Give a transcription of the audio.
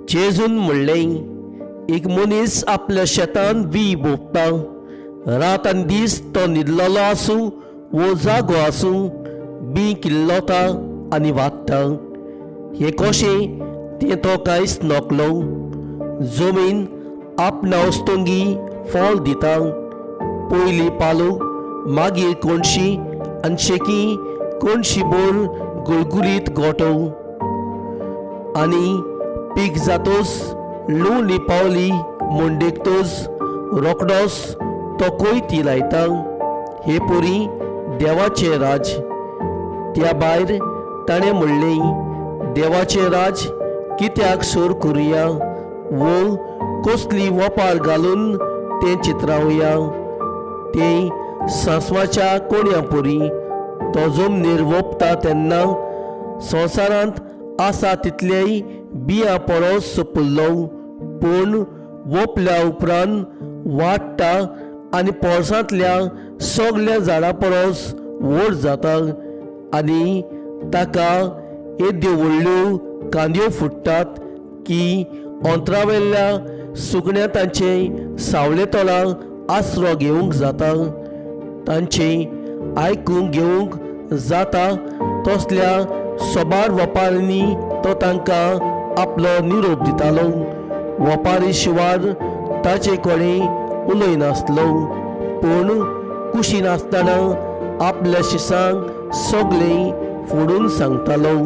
जेजून म्हणलें, एक मनीस आपल्या शेतान बी भोगता, रात आनी दीस तो न्हिदलेलो आसूं वो जागो आसूं, बी किल्लोता आनी वाडटा. हे कशें तें तो कांयच नकलो. जमीन आपणा ओस्तोंगी फळ दिता, पयलीं पालो, मागीर कोणशी आनी शेकी कोणशी बोर गुळगुळीत गोठो. आनी पीक जातोच लुवणी पावली म्हूण देखतोच रोखडोच तो कोयती लायता. हे पोरी देवाचें राज. त्या भायर ताणें म्हणलें, देवाचें राज कित्याक सोर करुया वो कसली वपार घालून तें चित्रावया. ते सांसवाच्या कोण्या पोरी तो जमनीर ओंपता तेन्ना संवसारांत आसा तितलेय बियां परस सपुल्लो, पूण ओंपल्या उपरांत वाडटा आनी पोरसांतल्या सगल्या झाडां परस व्हड जाता. आनी ताका येद्यो व्हडल्यो कांद्यो फुट्टात की अंतरावेल्या सुकण्या तांचे सावळे तोला आसरो घेवंक जाता. तांचे आयकूंक घेवंक जाता तसल्या सोबार वपारींनी तो तांकां आपलो निरोप दितालो. वपारी शिवार ताचे कडेन उलयनासलो, पूण कुशीन आसतना आपल्या शिसांक सगळें फोडून सांगतालो.